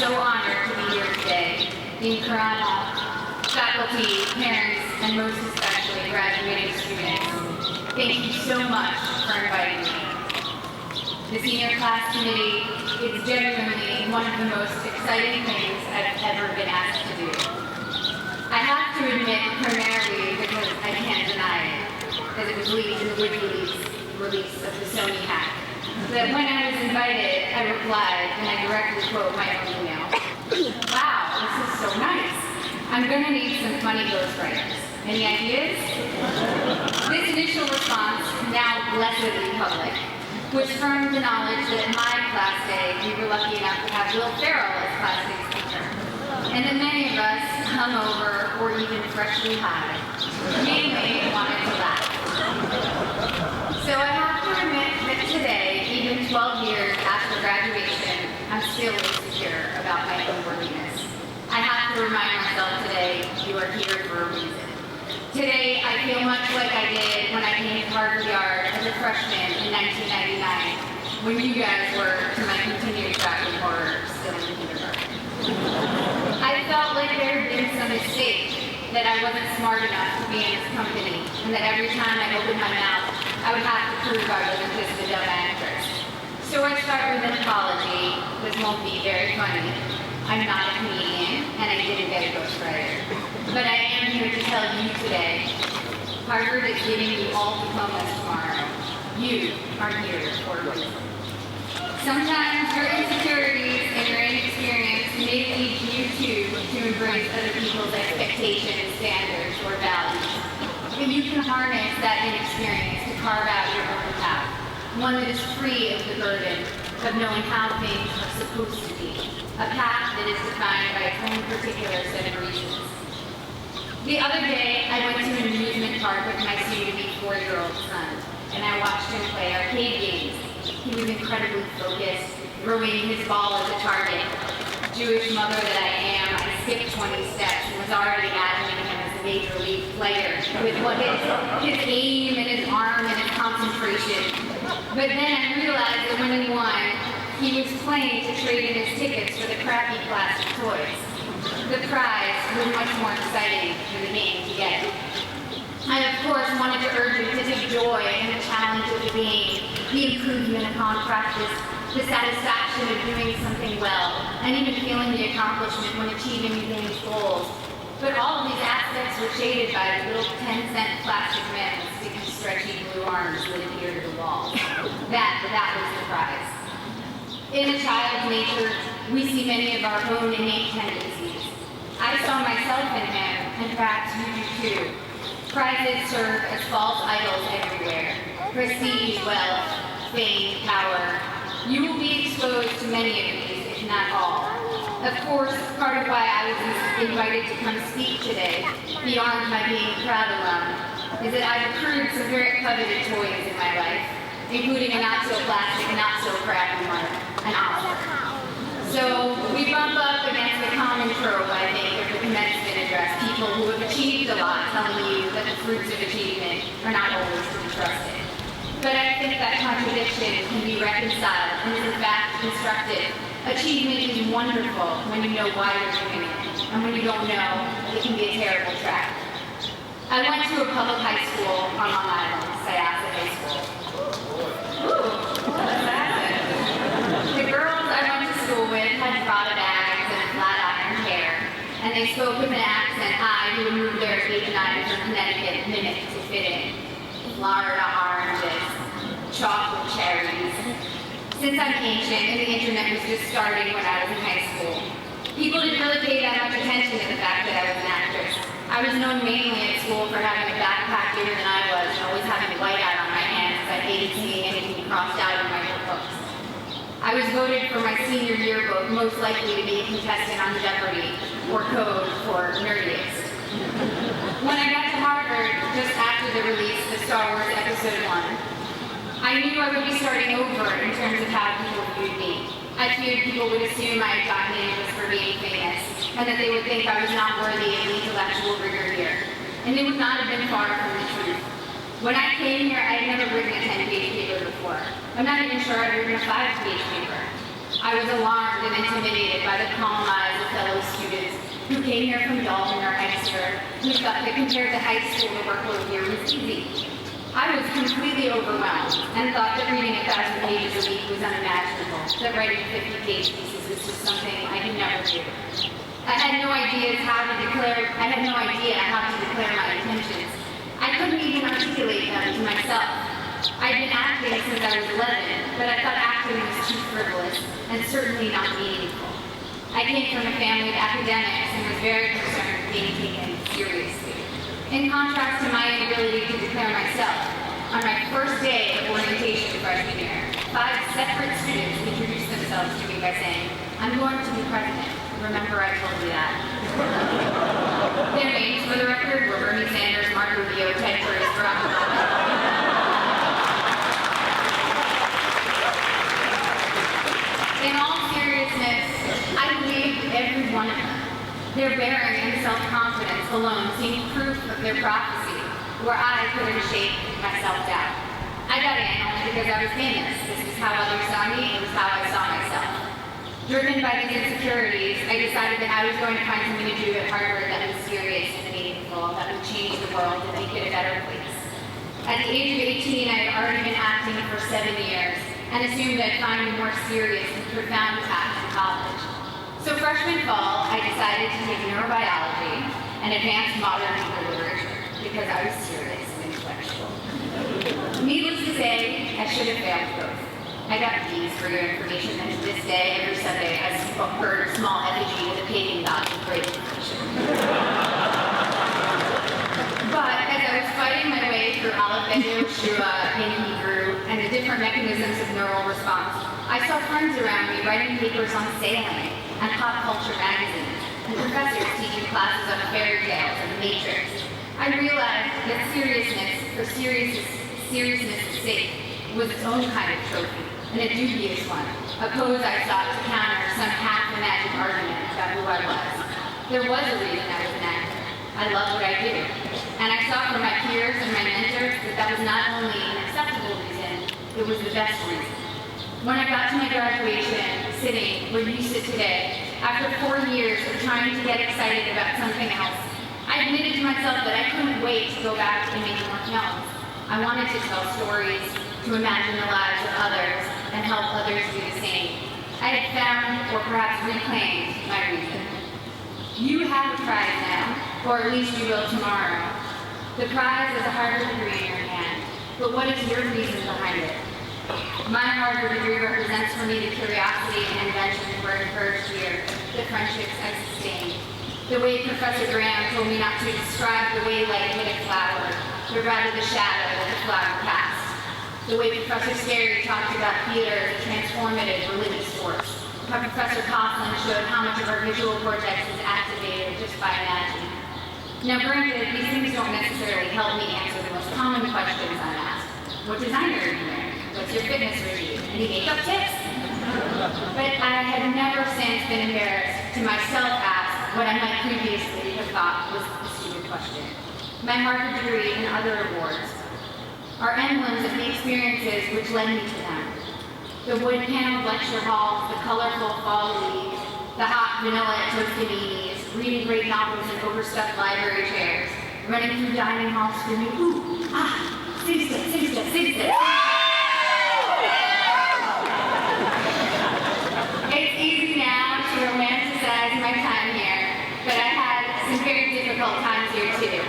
so honored to be here today in Corona, faculty, parents, and most especially graduating students. Thank you so much for inviting me. The senior class committee is genuinely one of the most exciting things I've ever been asked to do. I have to admit, primarily because I can't deny it, as it was leaked in the release of the Sony hack, that when I was invited, I replied, and I directly quote my own email, "Wow, this is so nice. I'm going to need some funny ghostwriters. Any ideas?" This initial response, now blessedly public, was from the knowledge that my class day, we were lucky enough to have Will Ferrell as class day speaker, and that many of us, hungover or even freshly high, mainly wanted to laugh. So I have to admit that today, even 12 years after graduation, I'm still insecure about my own worthiness. I have to remind myself today, you are here for a reason. Today, I feel much like I did when I came to Harvard Yard as a freshman in 1999, when you guys were, to my continued tracking horror, still in kindergarten. I felt like there had been some mistake, that I wasn't smart enough to be in this company, and that every time I opened my mouth, I would have to prove I wasn't just a dumb actress. So I start with an apology. This won't be very funny. I'm not a comedian, and I didn't get a ghostwriter. But I am here to tell you today, Harvard is giving you all diplomas tomorrow. You are here for a reason. Sometimes your insecurities and your inexperience may lead you too to embrace other people's expectations, standards, or values. And you can harness that inexperience to carve out your own path, one that is free of the burden of knowing how things are supposed to be, a path that is defined by its own particular set of reasons. The other day, I went to an amusement park with my soon-to-be 4-year-old son, and I watched him play arcade games. He was incredibly focused, throwing his ball at the target. Jewish mother that I am, I skipped 20 steps and was already imagining him as a major league player with his aim and his arm and his concentration. But then I realized that when he won, he was playing to trade in his tickets for the crappy plastic toys. The prize was much more exciting than the game to get. I, of course, wanted to urge him to take joy in the challenge of the game, the improvement upon practice, the satisfaction of doing something well, and even feeling the accomplishment when achieving the game's goals. But all of these aspects were shaded by the little 10-cent plastic man with sticky, stretchy blue arms that adhered to the wall. That was the prize. In a child's nature, we see many of our own innate tendencies. I saw myself in him, and perhaps you do too. Prizes serve as false idols everywhere. Prestige, wealth, fame, power. You will be exposed to many of these, if not all. Of course, part of why I was invited to come speak today, beyond my being a proud alum, is that I've accrued some very coveted toys in my life, including a not-so-plastic, not-so-crappy one, an Oscar. So we bump up against the common trope, I think, of the commencement address, people who have achieved a lot telling you that the fruits of achievement are not always to be trusted. But I think that contradiction can be reconciled and is in fact constructive. Achievement is wonderful when you know why you're doing it, and when you don't know, it can be a terrible trap. I went to a public high school on Long Island, Syosset High School. Ooh, what's that? The girls I went to school with had Prada bags and flat iron hair, and they spoke with an accent I, who had moved there at age 9 from Connecticut, mimicked to fit in. Florida oranges, chocolate cherries. Since I'm ancient and the internet was just starting when I was in high school, people didn't really pay that much attention to the fact that I was an actress. I was known mainly at school for having a backpack bigger than I was and always having whiteout on my hands because I hated seeing anything crossed out in my notebooks. I was voted for my senior yearbook most likely to be a contestant on Jeopardy or Code for nerdiest. When I got to Harvard, just after the release of Star Wars Episode 1, I knew I would be starting over in terms of how people viewed me. I feared people would assume I had gotten in just for being famous, and that they would think I was not worthy of the intellectual rigor here. And they would not have been far from the truth. When I came here, I had never written a 10-page paper before. I'm not even sure I'd written a 5-page paper. I was alarmed and intimidated by the calm eyes of fellow students who came here from Dalton or Exeter, who thought that compared to high school, the workload here was easy. I was completely overwhelmed and thought that reading 1,000 pages a week was unimaginable, that writing 50-page pieces was just something I could never do. I had no idea how to declare my intentions. I couldn't even articulate them to myself. I'd been acting since I was 11, but I thought acting was too frivolous and certainly not meaningful. I came from a family of academics and was very concerned with being taken seriously. In contrast to my inability to declare myself, on my first day of orientation freshman year, 5 separate students introduced themselves to me by saying, "I'm going to be president. Remember I told you that." Their names, for the record, were Bernie Sanders, Mark Rubio, Ted Cruz, Barack Obama. In all seriousness, I believed every one of them. Their bearing and self-confidence alone seemed proof of their prophecy, where I couldn't shake my self-doubt. I got in only because I was famous. This was how others saw me, it was how I saw myself. Driven by these insecurities, I decided that I was going to find something to do at Harvard that was serious and meaningful, that would change the world and make it a better place. At the age of 18, I had already been acting for 7 years, and assumed I'd find a more serious and profound path in college. So freshman fall, I decided to take neurobiology and advanced modern literature because I was serious and intellectual. Needless to say, I should have failed both. I got B's for your information, and to this day, every Sunday, I heard a small effigy with a pagan god with great devotion. But as I was fighting my way through Aleph, Shua, in Hebrew, and the different mechanisms of neural response, I saw friends around me writing papers on sailing and pop culture magazines, and professors teaching classes on fairy tales and the Matrix. I realized that seriousness, for seriousness' sake, was its own kind of trophy, and a dubious one, a pose I sought to counter some half-imagined argument about who I was. There was a reason I was an actor. I love what I do. And I saw from my peers and my mentors that was not only an acceptable reason, it was the best reason. When I got to my graduation, sitting where you sit today, after 4 years of trying to get excited about something else, I admitted to myself that I couldn't wait to go back and make more films. I wanted to tell stories, to imagine the lives of others, and help others do the same. I had found, or perhaps reclaimed, my reason. You have a prize now, or at least you will tomorrow. The prize is a Harvard degree in your hand, but what is your reason behind it? My Harvard degree represents for me the curiosity and invention that were encouraged here, the friendships I sustained. The way Professor Graham told me not to describe the way light hit a flower, but rather the shadow that the flower cast. The way Professor Scarry talked about theater as a transformative religious force. How Professor Coughlin showed how much of our visual cortex is activated just by imagining. Now granted, these things don't necessarily help me answer the most common questions I'm asked. What designer are you wearing? What's your fitness regime? Any makeup tips? But I had never since been embarrassed to myself ask what I might previously have thought was a stupid question. My Harvard degree and other awards are emblems of the experiences which led me to them. The wood-paneled lecture halls, the colorful fall leaves, the hot vanilla Toscaninis, reading great novels in overstuffed library chairs, running through dining halls screaming, ooh, ah, singsta, singsta, singsta. It's easy now to romanticize my time here, but I had some very difficult times here too.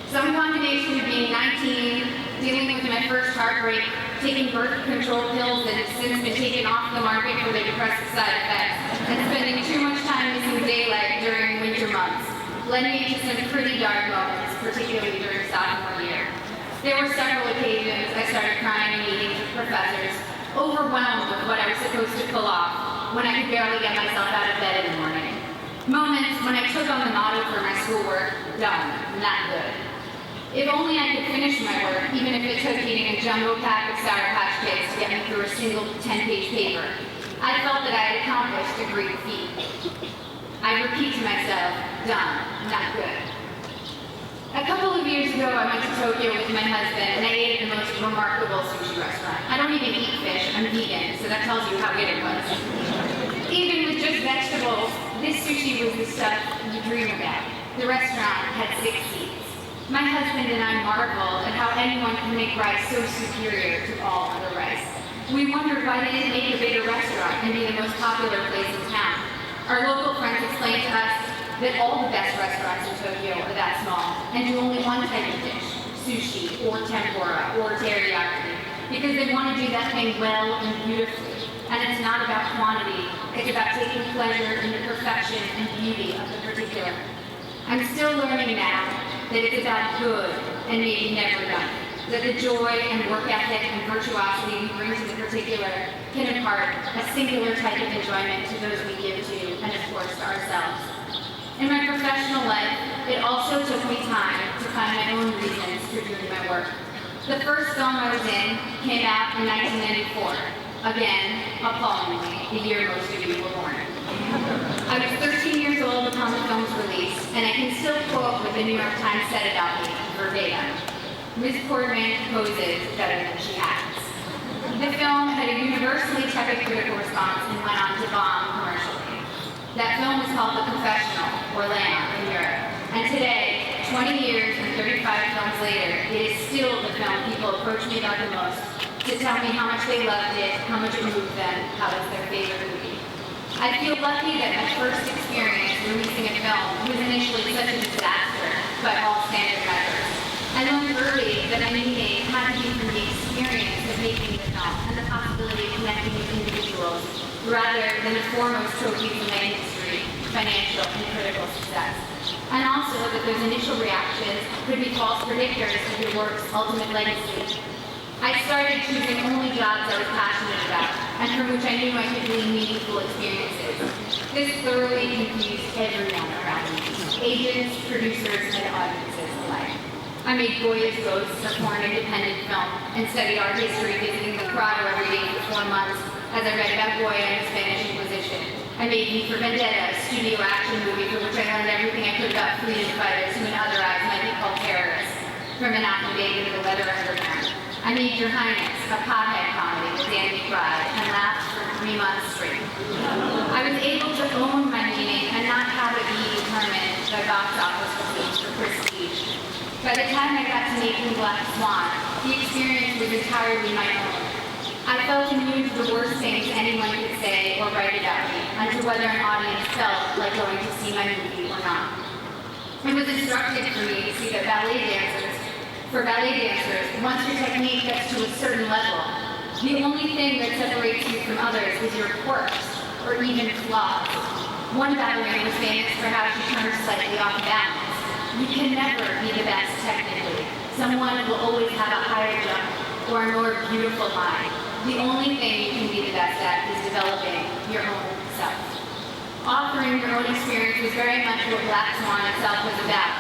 Some combination of being 19, dealing with my first heartbreak, taking birth control pills that have since been taken off the market for their depressive side effects, and spending too much time missing daylight during winter months, led me to some pretty dark moments, particularly during sophomore year. There were several occasions I started crying in meetings with professors, overwhelmed with what I was supposed to pull off, when I could barely get myself out of bed in the morning. Moments when I took on the motto for my schoolwork, done, not good. If only I could finish my work, even if it took eating a jumbo pack of Sour Patch Kids to get me through a single 10-page paper, I felt that I had accomplished a great feat. I repeat to myself, done, not good. A couple of years ago, I went to Tokyo with my husband, and I ate at the most remarkable sushi restaurant. I don't even eat fish, I'm vegan, so that tells you how good it was. Even with just vegetables, this sushi was the stuff you dream about. The restaurant had 6 seats. My husband and I marveled at how anyone can make rice so superior to all other rice. We wondered why they didn't make a bigger restaurant and be the most popular place in town. Our local friends explained to us that all the best restaurants in Tokyo are that small and do only one type of dish, sushi or tempura or teriyaki, because they want to do that thing well and beautifully. And it's not about quantity, it's about taking pleasure in the perfection and beauty of the particular. I'm still learning now that it's about good and maybe never done, that the joy and work ethic and virtuosity we bring to the particular can impart a singular type of enjoyment to those we give to, and of course to ourselves. In my professional life, it also took me time to find my own reasons for doing my work. The first film I was in came out in 1994. Again, appallingly, the year most of you were born. I was 13 years old upon the film's release, and I can still quote what the New York Times said about me, verbatim. Ms. Portman poses better than she acts. The film had a universally tepid critical response and went on to bomb commercially. That film was called The Professional, or Lamb, in Europe. And today, 20 years and 35 films later, it is still the film people approach me about the most to tell me how much they loved it, how much it moved them, how it's their favorite movie. I feel lucky that my first experience releasing a film was initially such a disaster by all standard measures. I learned early that my meaning had to be from the experience of making the film and the possibility of connecting with individuals rather than the foremost trophies in my industry, financial and critical success. And also that those initial reactions could be false predictors of your work's ultimate legacy. I started choosing only jobs I was passionate about and from which I knew I could glean meaningful experiences. This thoroughly confused everyone around me, agents, producers, and audiences alike. I made Goya's Ghosts, a foreign independent film, and studied art history, visiting the Prado every day for 4 months as I read about Goya and the Spanish Inquisition. I made V for Vendetta, a studio action movie for which I learned everything I could about freedom fighters who in other eyes might be called terrorists, from Monopoly Baby to the Leather Underground. I made Your Highness, a pothead comedy that Dan cried and laughed for 3 months straight. I was able to own my meaning and not have it be determined by box office receipts or prestige. By the time I got to making Black Swan, the experience was entirely my own. I felt immune to the worst things anyone could say or write about me, and to whether an audience felt like going to see my movie or not. It was instructive for me to see that for ballet dancers, once your technique gets to a certain level, the only thing that separates you from others is your quirks, or even flaws. One ballerina was famous for how she turned slightly off balance. You can never be the best technically. Someone will always have a higher jump or a more beautiful line. The only thing you can be the best at is developing your own self. Authoring your own experience was very much what Black Swan itself was about.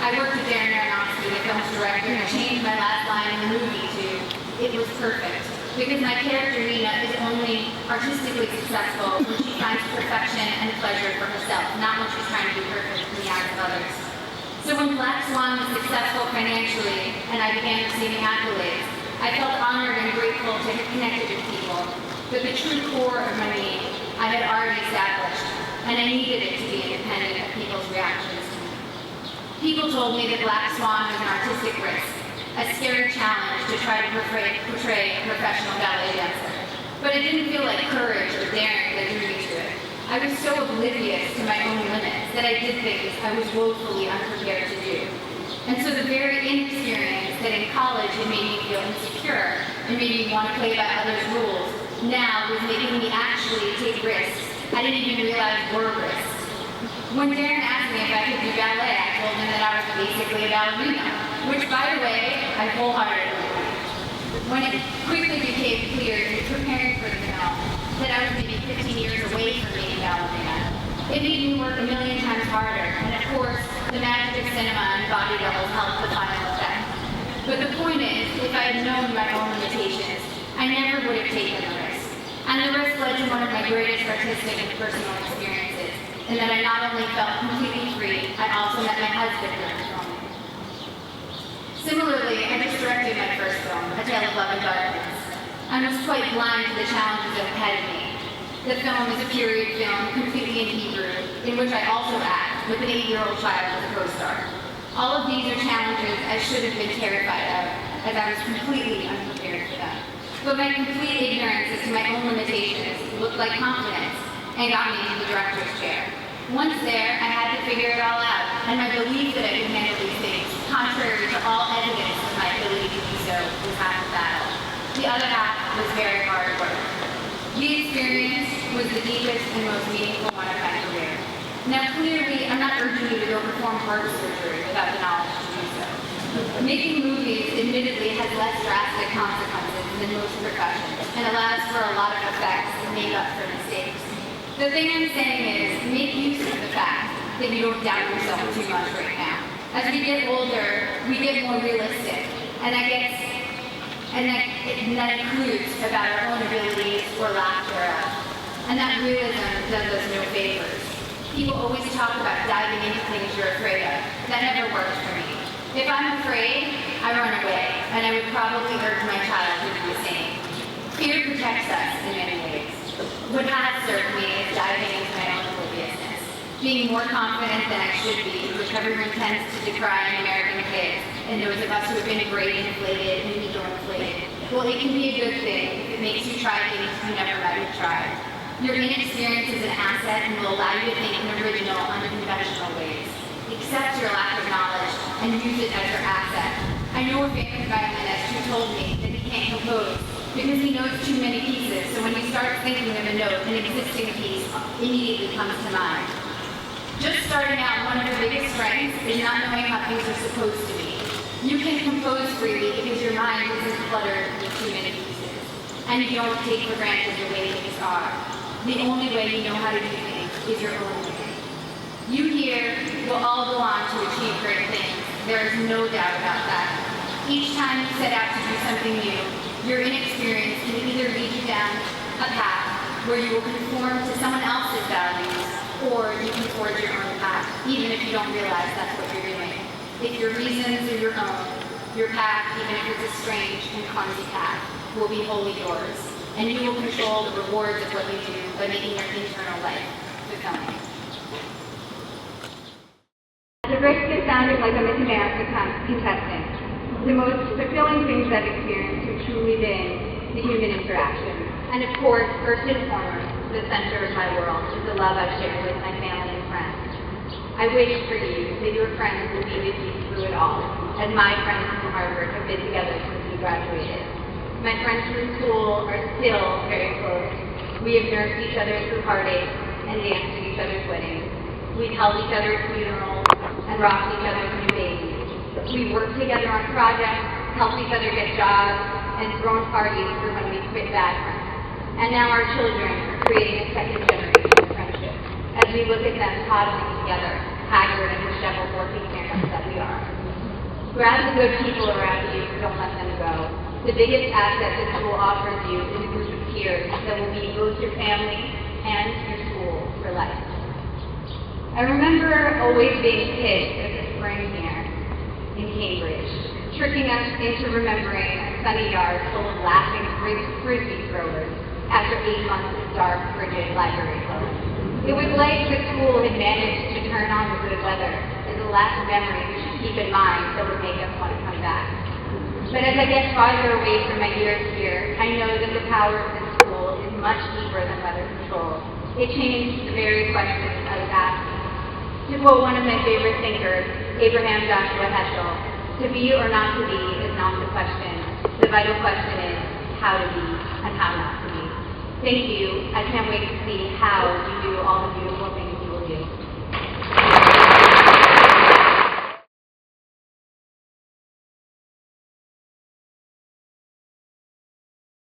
I worked with Darren Aronofsky, the film's director, and changed my last line in the movie to, "It was perfect." Because my character, Nina, is only artistically successful when she finds perfection and pleasure for herself, not when she's trying to be perfect in the eyes of others. So when Black Swan was successful financially and I began receiving accolades, I felt honored and grateful to have connected with people. But the true core of my meaning I had already established, and I needed it to be independent of people's reactions to me. People told me that Black Swan was an artistic risk, a scary challenge to try to portray a professional ballet dancer. But it didn't feel like courage or daring that drew me to it. I was so oblivious to my own limits that I did things I was woefully unprepared to do. And so the very inexperience that in college had made me feel insecure and made me want to play by others' rules, now was making me actually take risks I didn't even realize were risks. When Darren asked me if I could do ballet, I told him that I was basically a ballerina, which, by the way, I wholeheartedly believed. When it quickly became clear in preparing for the film that I was maybe 15 years away from being a ballerina, it made me work a million times harder, and of course, the magic of cinema and body doubles helped the final effect. But the point is, if I had known my own limitations, I never would have taken the risk. And the risk led to one of my greatest artistic and personal experiences, in that I not only felt completely free, I also met my husband during filming. Similarly, I just directed my first film, A Tale of Love and Darkness, and was quite blind to the challenges that ahead of me. The film is a period film, completely in Hebrew, in which I also act, with an 8-year-old child as a co-star. All of these are challenges I should have been terrified of, as I was completely unprepared for them. But my complete ignorance as to my own limitations looked like confidence and got me into the director's chair. Once there, I had to figure it all out, and my belief that I could handle these things, contrary to all evidence of my ability to do so, was half the battle. The other half was very hard work. The experience was the deepest and most meaningful one of my career. Now clearly, I'm not urging you to go perform heart surgery without the knowledge to do so. Making movies, admittedly, has less drastic consequences than most professions, and allows for a lot of effects to make up for mistakes. The thing I'm saying is, make use of the fact that you don't doubt yourself too much right now. As we get older, we get more realistic, and that includes about our own abilities or lack thereof. And that realism does us no favors. People always talk about diving into things you're afraid of. That never works for me. If I'm afraid, I run away, and I would probably urge my child to do the same. Fear protects us in many ways. What has served me is diving into my own obliviousness, being more confident than I should be, which everyone tends to decry in American kids, and those of us who have been grade inflated and ego inflated. Well, it can be a good thing if it makes you try things you never might have tried. Your inexperience is an asset and will allow you to think in original, unconventional ways. Accept your lack of knowledge and use it as your asset. I know a famous violinist who told me that he can't compose because he knows too many pieces, so when he starts thinking of a note, an existing piece immediately comes to mind. Just starting out, one of your biggest strengths is not knowing how things are supposed to be. You can compose freely because your mind isn't cluttered with too many pieces, and you don't take for granted the way things are. The only way you know how to do things is your own way. You here will all go on to achieve great things. There is no doubt about that. Each time you set out to do something new, your inexperience can either lead you down a path where you will conform to someone else's values, or you can forge your own path, even if you don't realize that's what you're doing. If your reasons are your own, your path, even if it's a strange and clumsy path, will be wholly yours, and you will control the rewards of what you do by making your internal life fulfilling. At the risk of sounding like a Miss America contestant, the most fulfilling things I've experienced have truly been the human interaction. And of course, first and foremost, the center of my world is the love I've shared with my family and friends. I wish for you that your friends will be with you through it all, as my friends from Harvard have been together since we graduated. My friends from school are still very close. We have nursed each other through heartache and danced at each other's weddings. We've held each other at funerals and rocked each other's new babies. We've worked together on projects, helped each other get jobs, and thrown parties for when we quit bad friends. And now our children are creating a second generation of friendship as we look at them toddling together, haggard and disheveled working parents that we are. Grab the good people around you, don't let them go. The biggest asset this school offers you is a group of peers that will be both your family and your school for life. I remember always being pissed at the spring here in Cambridge, tricking us into remembering a sunny yard full of laughing frisbee throwers after 8 months of dark, frigid library clothes. It was like the school had managed to turn on the good weather as the last memory we should keep in mind that would make us want to come back. But as I get farther away from my years here, I know that the power of this school is much deeper than weather control. It changed the very questions I was asking. To quote one of my favorite thinkers, Abraham Joshua Heschel, to be or not to be is not the question. The vital question is how to be and how not to be. Thank you. I can't wait to see how you do all the beautiful